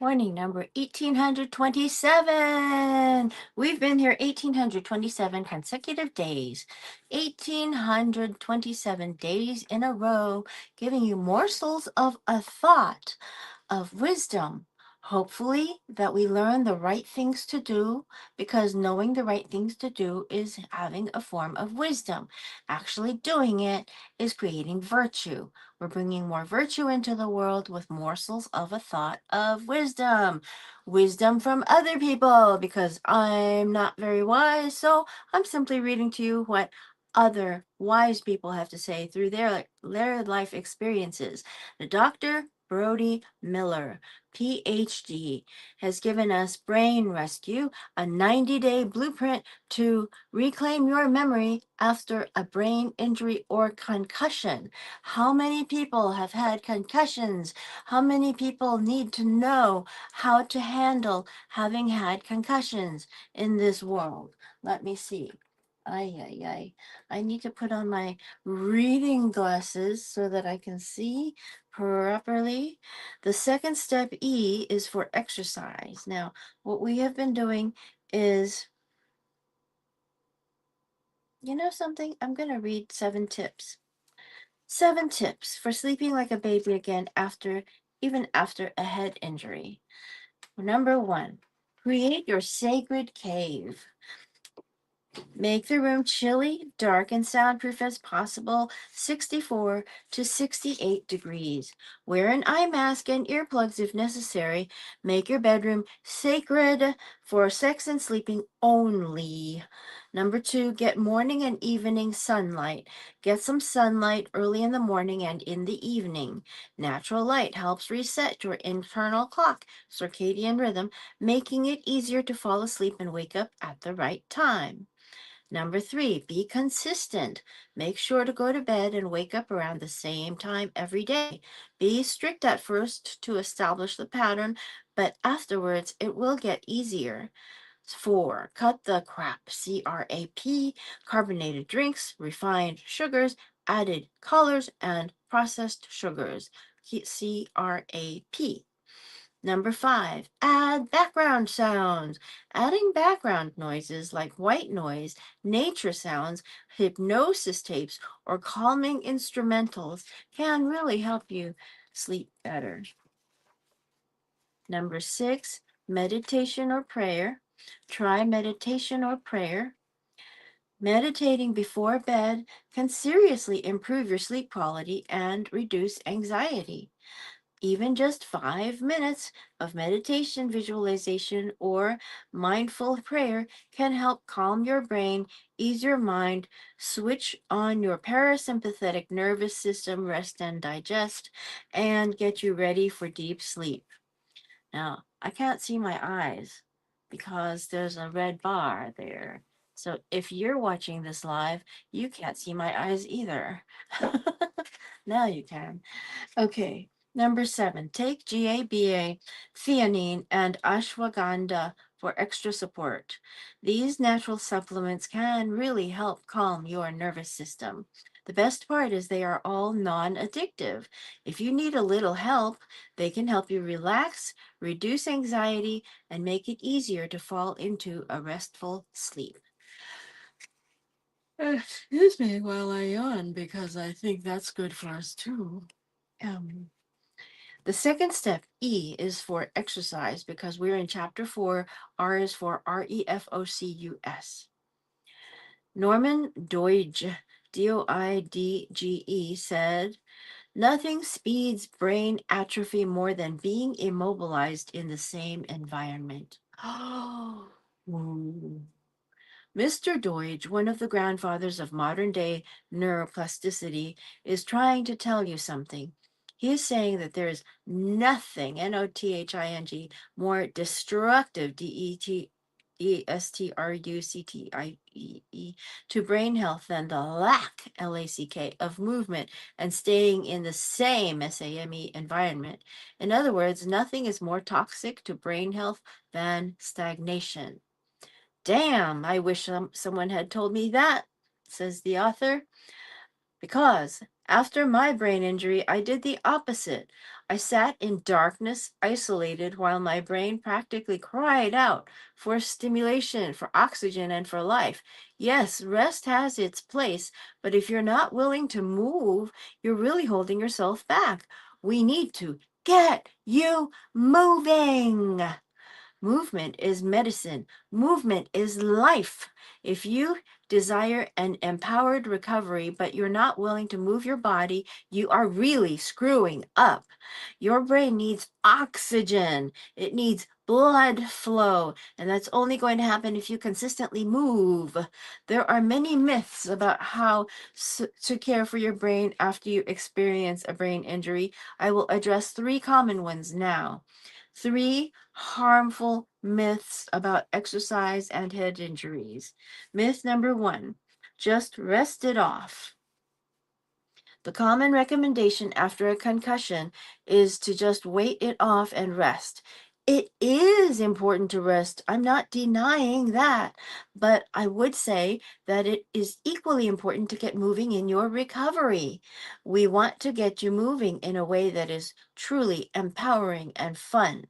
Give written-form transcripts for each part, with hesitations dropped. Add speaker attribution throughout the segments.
Speaker 1: Morning number 1827. We've been here 1827 consecutive days. 1827 days in a row, giving you morsels of a thought of wisdom. Hopefully, that we learn the right things to do because knowing the right things to do is having a form of wisdom. Actually, doing it is creating virtue. We're bringing more virtue into the world with morsels of a thought of wisdom. Wisdom from other people because I'm not very wise. So I'm simply reading to you what other wise people have to say through their life experiences. The Dr. Brody Miller, Ph.D., has given us Brain Rescue, a 90-day blueprint to reclaim your memory after a brain injury or concussion. How many people have had concussions? How many people need to know how to handle having had concussions in this world? Let me see. Ay, ay, ay. I need to put on my reading glasses so that I can see properly. The second step, E, is for exercise. Now, what we have been doing is, you know something? I'm going to read 7 tips. 7 tips for sleeping like a baby again even after a head injury. Number 1, create your sacred cave. Make the room chilly, dark, and soundproof as possible, 64 to 68 degrees. Wear an eye mask and earplugs if necessary. Make your bedroom sacred for sex and sleeping only. Number 2, get morning and evening sunlight. Get some sunlight early in the morning and in the evening. Natural light helps reset your internal clock, circadian rhythm, making it easier to fall asleep and wake up at the right time. Number 3, be consistent. Make sure to go to bed and wake up around the same time every day. Be strict at first to establish the pattern, but afterwards it will get easier. 4, cut the crap. CRAP, carbonated drinks, refined sugars, added colors, and processed sugars. CRAP. Number 5, add background sounds. Adding background noises like white noise, nature sounds, hypnosis tapes, or calming instrumentals can really help you sleep better. Number 6, meditation or prayer. Try meditation or prayer. Meditating before bed can seriously improve your sleep quality and reduce anxiety. Even just 5 minutes of meditation, visualization, or mindful prayer can help calm your brain, ease your mind, switch on your parasympathetic nervous system, rest and digest, and get you ready for deep sleep. Now, I can't see my eyes because there's a red bar there. So if you're watching this live, you can't see my eyes either. Now you can. Okay, number 7, take GABA, theanine, and ashwagandha for extra support. These natural supplements can really help calm your nervous system. The best part is they are all non-addictive. If you need a little help, they can help you relax, reduce anxiety, and make it easier to fall into a restful sleep. Excuse me while I yawn because I think that's good for us too. Um, The second step, E, is for exercise because we're in chapter 4. R is for REFOCUS. Norman Doidge, DOIDGE, said, nothing speeds brain atrophy more than being immobilized in the same environment. Oh, Mr. Deutsch, one of the grandfathers of modern day neuroplasticity, is trying to tell you something. He is saying that there is nothing, NOTHING, more destructive, DESTRUCTIE, to brain health than the lack, LACK, of movement and staying in the same SAME environment. In other words, nothing is more toxic to brain health than stagnation. Damn, I wish someone had told me that, says the author, because after my brain injury, I did the opposite. I sat in darkness, isolated, while my brain practically cried out for stimulation, for oxygen, and for life. Yes, rest has its place, but if you're not willing to move, you're really holding yourself back. We need to get you moving. Movement is medicine. Movement is life. If you desire an empowered recovery, but you're not willing to move your body, you are really screwing up. Your brain needs oxygen. It needs blood flow, and that's only going to happen if you consistently move. There are many myths about how to care for your brain after you experience a brain injury. I will address three common ones now. Three harmful myths about exercise and head injuries. Myth number one, just rest it off. The common recommendation after a concussion is to just wait it off and rest. It is important to rest. I'm not denying that, but I would say that it is equally important to get moving in your recovery. We want to get you moving in a way that is truly empowering and fun.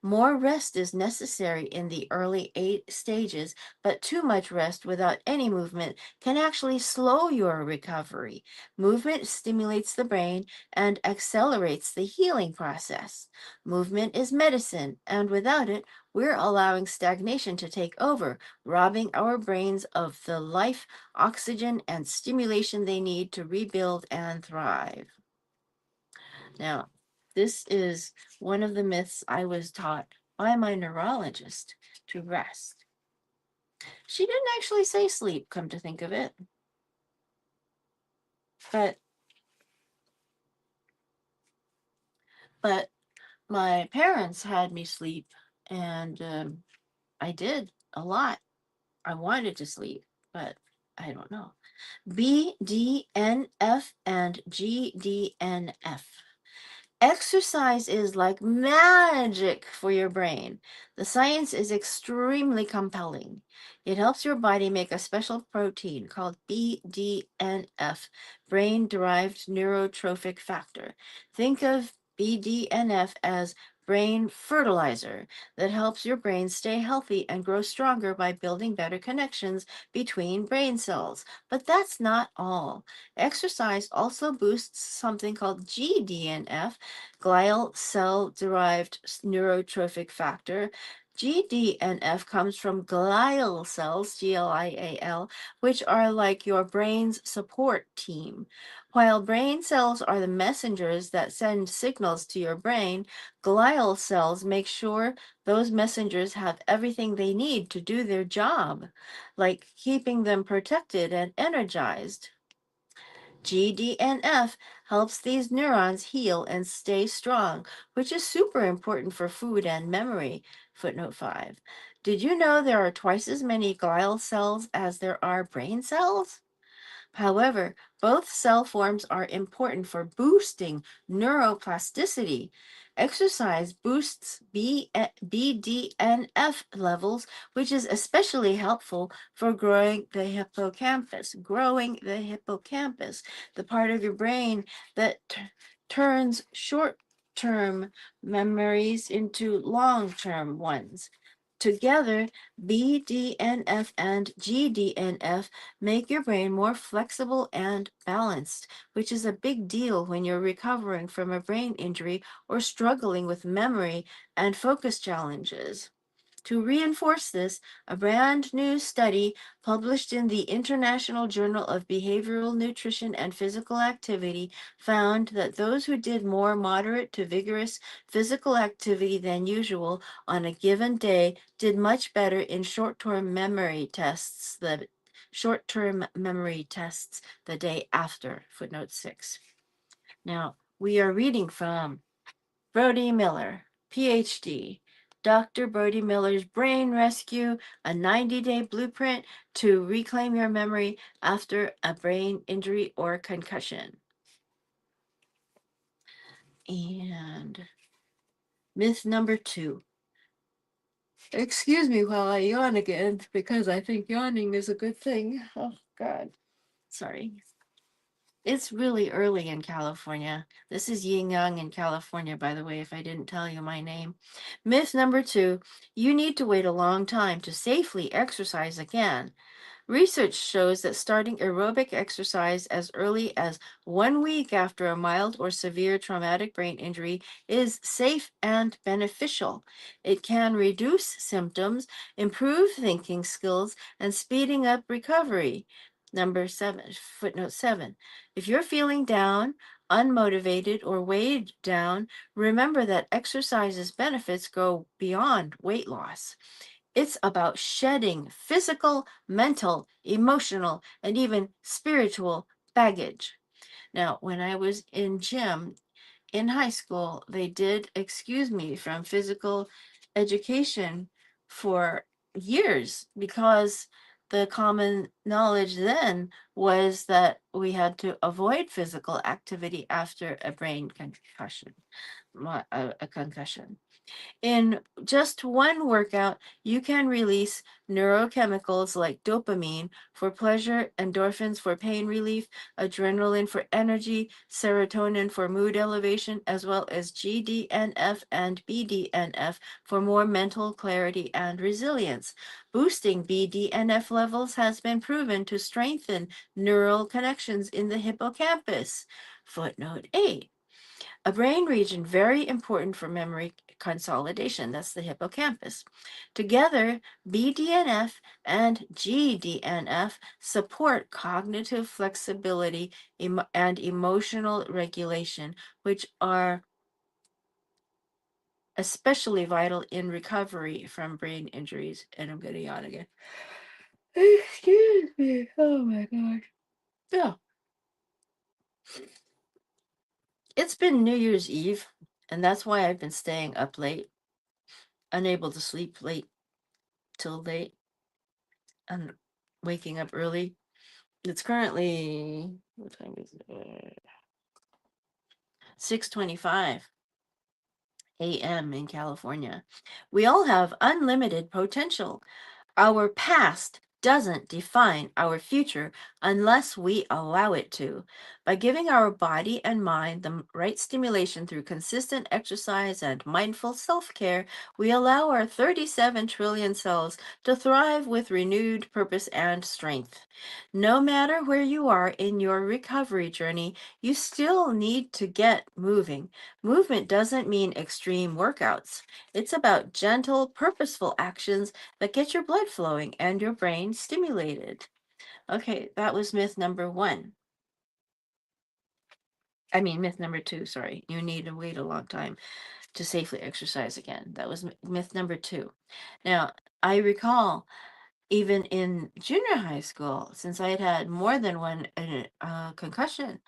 Speaker 1: More rest is necessary in the early 8 stages, but too much rest without any movement can actually slow your recovery. Movement stimulates the brain and accelerates the healing process. Movement is medicine, and without it, we're allowing stagnation to take over, robbing our brains of the life, oxygen, and stimulation they need to rebuild and thrive. Now, this is one of the myths I was taught by my neurologist to rest. She didn't actually say sleep, come to think of it. But but my parents had me sleep, and I did a lot. I wanted to sleep, but I don't know. BDNF and GDNF. Exercise is like magic for your brain. The science is extremely compelling. It helps your body make a special protein called BDNF, brain derived neurotrophic factor. Think of BDNF as brain fertilizer that helps your brain stay healthy and grow stronger by building better connections between brain cells. But that's not all. Exercise also boosts something called GDNF, glial cell derived neurotrophic factor. GDNF comes from glial cells, GLIAL, which are like your brain's support team. While brain cells are the messengers that send signals to your brain, glial cells make sure those messengers have everything they need to do their job, like keeping them protected and energized. GDNF helps these neurons heal and stay strong, which is super important for food and memory. Footnote 5. Did you know there are twice as many glial cells as there are brain cells? However, both cell forms are important for boosting neuroplasticity. Exercise boosts BDNF levels, which is especially helpful for growing the hippocampus. Growing the hippocampus, the part of your brain that turns short term memories into long term ones. Together, BDNF and GDNF make your brain more flexible and balanced, which is a big deal when you're recovering from a brain injury or struggling with memory and focus challenges. To reinforce this, a brand new study published in the International Journal of Behavioral Nutrition and Physical Activity found that those who did more moderate to vigorous physical activity than usual on a given day did much better in short-term memory tests, the day after. Footnote 6. Now, we are reading from Brody Miller, Ph.D. Dr. Brody Miller's Brain Rescue, a 90-day blueprint to reclaim your memory after a brain injury or concussion. And myth number 2. Excuse me while I yawn again, because I think yawning is a good thing. Oh, God. Sorry. It's really early in California. This is Yin Yang in California, by the way, if I didn't tell you my name. Myth number 2, you need to wait a long time to safely exercise again. Research shows that starting aerobic exercise as early as 1 week after a mild or severe traumatic brain injury is safe and beneficial. It can reduce symptoms, improve thinking skills, and speeding up recovery. Number 7, footnote 7. If you're feeling down, unmotivated, or weighed down, remember that exercise's benefits go beyond weight loss. It's about shedding physical, mental, emotional, and even spiritual baggage. Now, when I was in gym in high school, they did excuse me from physical education for years because the common knowledge then was that we had to avoid physical activity after a brain concussion, a concussion. In just one workout, you can release neurochemicals like dopamine for pleasure, endorphins for pain relief, adrenaline for energy, serotonin for mood elevation, as well as GDNF and BDNF for more mental clarity and resilience. Boosting BDNF levels has been proven to strengthen neural connections in the hippocampus. Footnote 8, a brain region very important for memory consolidation. That's the hippocampus. Together, BDNF and GDNF support cognitive flexibility and emotional regulation, which are especially vital in recovery from brain injuries. And I'm going to yawn again. Excuse me. Oh my gosh. Yeah. It's been New Year's Eve, and that's why I've been staying up late, unable to sleep late till late and waking up early. It's currently, what time is it? 6:25 a.m. in California. We all have unlimited potential. Our past doesn't define our future unless we allow it to. By giving our body and mind the right stimulation through consistent exercise and mindful self care, we allow our 37 trillion cells to thrive with renewed purpose and strength. No matter where you are in your recovery journey, you still need to get moving. Movement doesn't mean extreme workouts. It's about gentle, purposeful actions that get your blood flowing and your brain stimulated. Okay, that was myth number 1. I mean, myth number 2, sorry. You need to wait a long time to safely exercise again. That was myth number 2. Now, I recall even in junior high school, since I had had more than one concussion,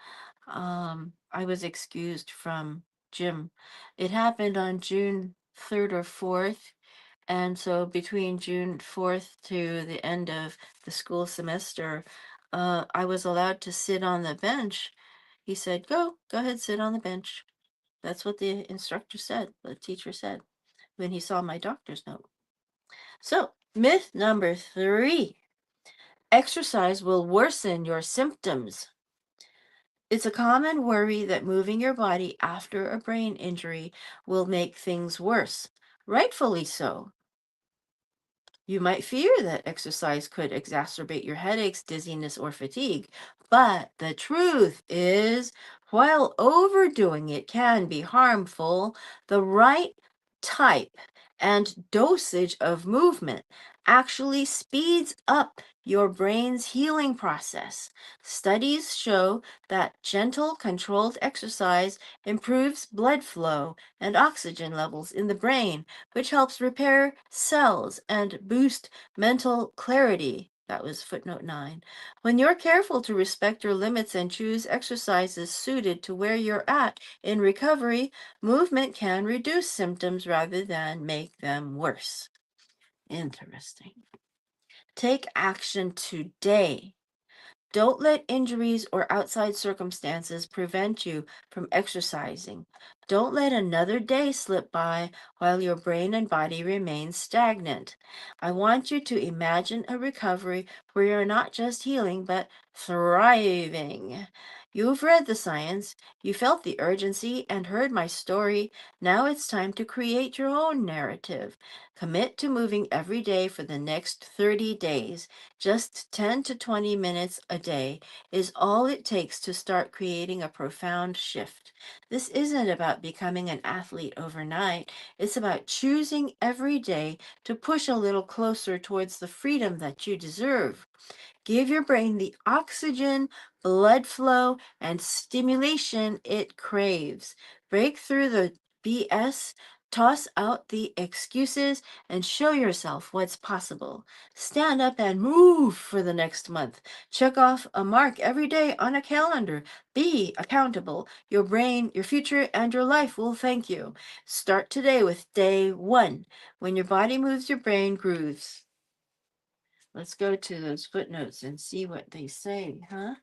Speaker 1: I was excused from gym. It happened on June 3rd or 4th. And so between June 4th to the end of the school semester, I was allowed to sit on the bench. He said, go ahead, sit on the bench. That's what the instructor said, the teacher said, when he saw my doctor's note. So, myth number 3, exercise will worsen your symptoms. It's a common worry that moving your body after a brain injury will make things worse. Rightfully so. You might fear that exercise could exacerbate your headaches, dizziness, or fatigue, but the truth is, while overdoing it can be harmful, the right type and dosage of movement actually speeds up your brain's healing process. Studies show that gentle, controlled exercise improves blood flow and oxygen levels in the brain, which helps repair cells and boost mental clarity. That was footnote 9. When you're careful to respect your limits and choose exercises suited to where you're at in recovery, movement can reduce symptoms rather than make them worse. Interesting. Take action today. Don't let injuries or outside circumstances prevent you from exercising. Don't let another day slip by while your brain and body remain stagnant. I want you to imagine a recovery where you're not just healing, but thriving. You've read the science, you felt the urgency, and heard my story. Now it's time to create your own narrative. Commit to moving every day for the next 30 days. Just 10 to 20 minutes a day is all it takes to start creating a profound shift. This isn't about becoming an athlete overnight. It's about choosing every day to push a little closer towards the freedom that you deserve. Give your brain the oxygen, blood flow, and stimulation it craves. Break through the BS, toss out the excuses, and show yourself what's possible. Stand up and move for the next month. Check off a mark every day on a calendar. Be accountable. Your brain, your future, and your life will thank you. Start today with day one. When your body moves, your brain grooves. Let's go to those footnotes and see what they say, huh?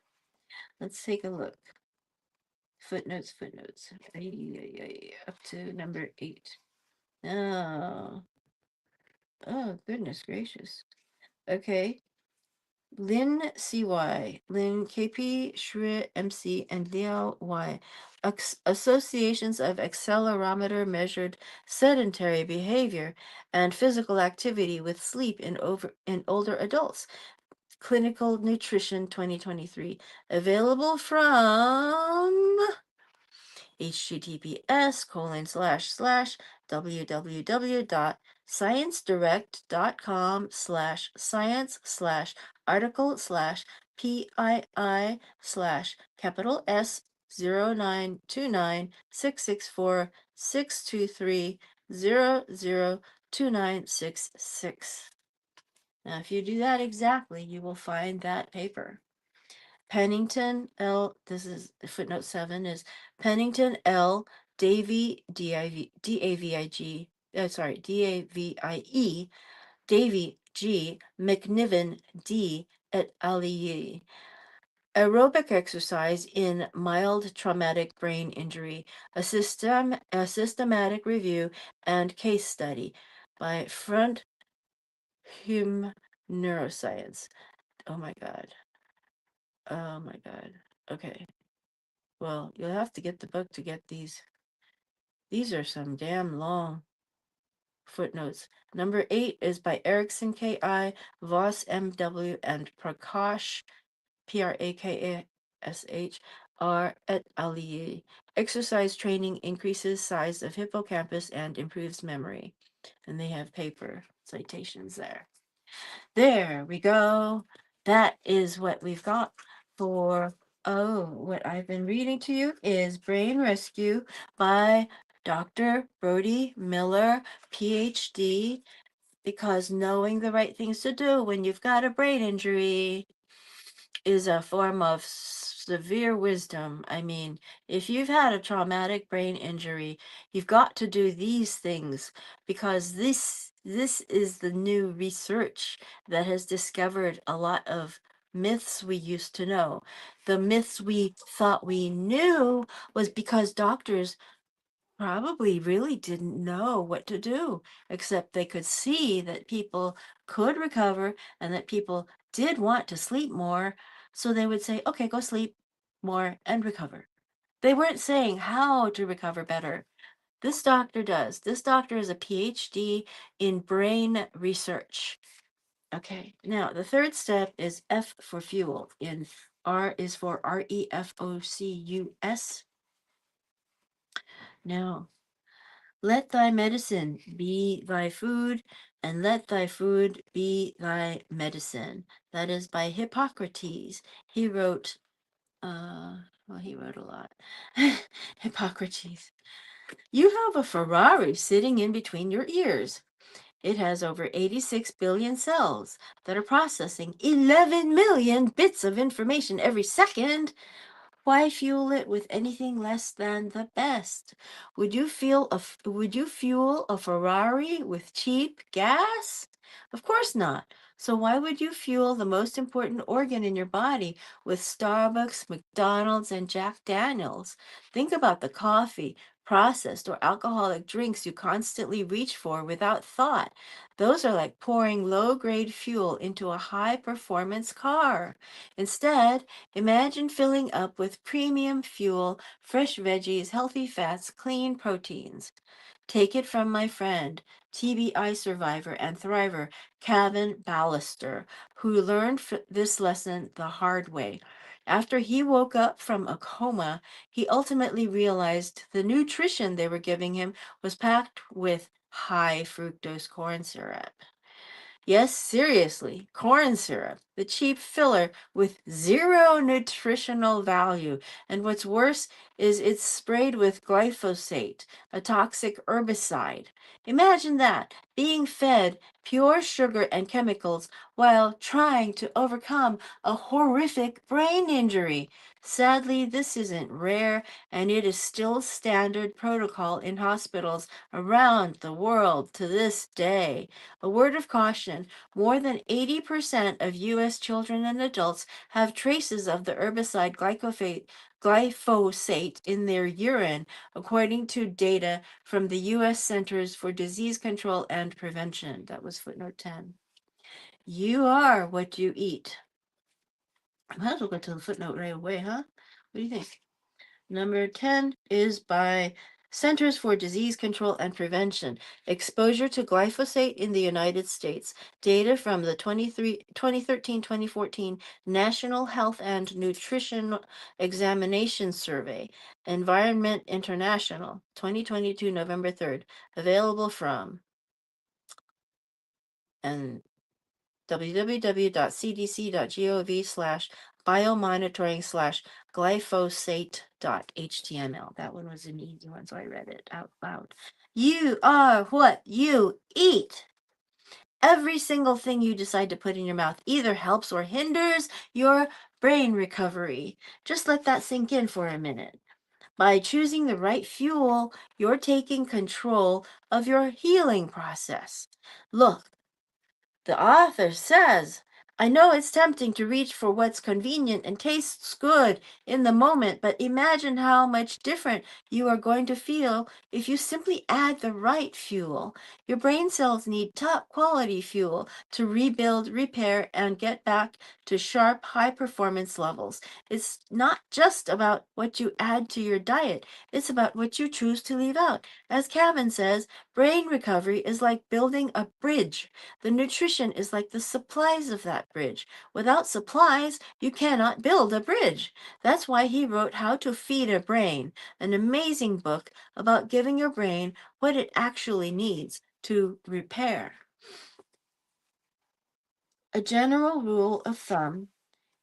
Speaker 1: Let's take a look. Footnotes. Up to number 8. Oh, oh, goodness gracious. Okay. Lin CY, Lin KP, Shri MC, and Liao Y. Associations of accelerometer measured sedentary behavior and physical activity with sleep in older adults. Clinical Nutrition 2023, available from https://www.sciencedirects.com/science/article/PII/009296640002966. Now, if you do that exactly, you will find that paper. Pennington L. This is footnote 7 is Pennington L. Davy Davig. Davie Davy G. McNiven D. et al. Aerobic exercise in mild traumatic brain injury, a systematic review and case study by Front Hum Neuroscience. Oh my God. Oh my God. Okay. Well, you'll have to get the book to get these. These are some damn long footnotes. Number 8 is by Erickson K.I., Voss M.W., and Prakash, Prakash, R. et al. Exercise training increases size of hippocampus and improves memory. And they have paper citations there. There we go. That is what we've got for, what I've been reading to you is Brain Rescue by Dr. Brody Miller, Ph.D., because knowing the right things to do when you've got a brain injury is a form of severe wisdom. I mean, if you've had a traumatic brain injury, you've got to do these things because this is the new research that has discovered a lot of myths we used to know. The myths we thought we knew was because doctors probably really didn't know what to do, except they could see that people could recover and that people did want to sleep more. So they would say, okay, go sleep more and recover. They weren't saying how to recover better. This doctor does. This doctor is a PhD in brain research. Okay, now the third step is F for fuel. In R is for REFOCUS. Now, let thy medicine be thy food, and let thy food be thy medicine. That is by Hippocrates. He wrote, he wrote a lot. Hippocrates. You have a Ferrari sitting in between your ears. It has over 86 billion cells that are processing 11 million bits of information every second. Why fuel it with anything less than the best? Would you fuel a Ferrari with cheap gas? Of course not. So why would you fuel the most important organ in your body with Starbucks, McDonald's, and Jack Daniels? Think about the coffee, processed or alcoholic drinks you constantly reach for without thought. Those are like pouring low-grade fuel into a high-performance car. Instead, imagine filling up with premium fuel, fresh veggies, healthy fats, clean proteins. Take it from my friend, TBI survivor and thriver, Kevin Ballister, who learned this lesson the hard way. After he woke up from a coma, he ultimately realized the nutrition they were giving him was packed with high fructose corn syrup. Yes, seriously, corn syrup, the cheap filler with zero nutritional value. And what's worse is it's sprayed with glyphosate, a toxic herbicide. Imagine that, being fed pure sugar and chemicals while trying to overcome a horrific brain injury. Sadly, this isn't rare, and it is still standard protocol in hospitals around the world to this day. A word of caution, more than 80% of U.S. children and adults have traces of the herbicide glyphosate in their urine, according to data from the U.S. Centers for Disease Control and Prevention. That was footnote 10. You are what you eat. I might as well go to the footnote right away, huh? What do you think? Number 10 is by Centers for Disease Control and Prevention. Exposure to glyphosate in the United States. Data from the 2013-2014 National Health and Nutrition Examination Survey. Environment International, 2022, November 3rd. Available from and www.cdc.gov/biomonitoring/glyphosate.html. That one was an easy one, so I read it out loud. You are what you eat. Every single thing you decide to put in your mouth either helps or hinders your brain recovery. Just let that sink in for a minute. By choosing the right fuel, you're taking control of your healing process. Look, the author says, I know it's tempting to reach for what's convenient and tastes good in the moment, but imagine how much different you are going to feel if you simply add the right fuel. Your brain cells need top quality fuel to rebuild, repair, and get back to sharp, high performance levels. It's not just about what you add to your diet, it's about what you choose to leave out. As Kevin says, brain recovery is like building a bridge. The nutrition is like the supplies of that bridge. Without supplies, you cannot build a bridge. That's why he wrote How to Feed a Brain, an amazing book about giving your brain what it actually needs to repair. A general rule of thumb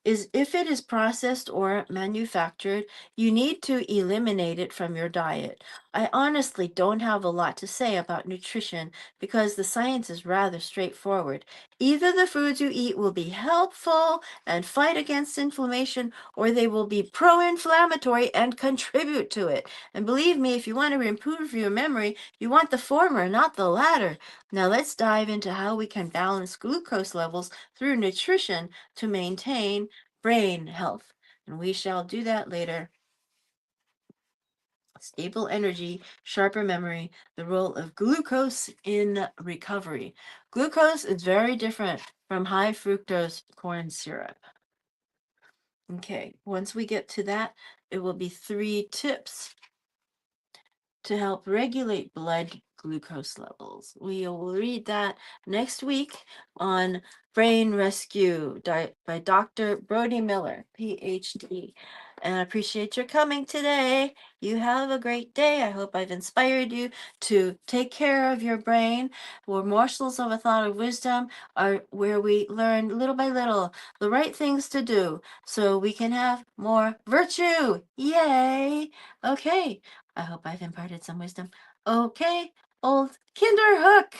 Speaker 1: is if it is processed or manufactured, you need to eliminate it from your diet. I honestly don't have a lot to say about nutrition because the science is rather straightforward. Either the foods you eat will be helpful and fight against inflammation, or they will be pro-inflammatory and contribute to it. And believe me, if you want to improve your memory, you want the former, not the latter. Now let's dive into how we can balance glucose levels through nutrition to maintain brain health. And we shall do that later. Stable energy, sharper memory, the role of glucose in recovery. Glucose is very different from high fructose corn syrup. Okay, once we get to that, it will be 3 tips to help regulate blood glucose levels. We will read that next week on Brain Rescue by Dr. Brody Miller, Ph.D. And I appreciate your coming today. You have a great day. I hope I've inspired you to take care of your brain. Where morsels of a thought of wisdom are where we learn little by little the right things to do so we can have more virtue. Yay! Okay. I hope I've imparted some wisdom. Okay, old Kinderhook.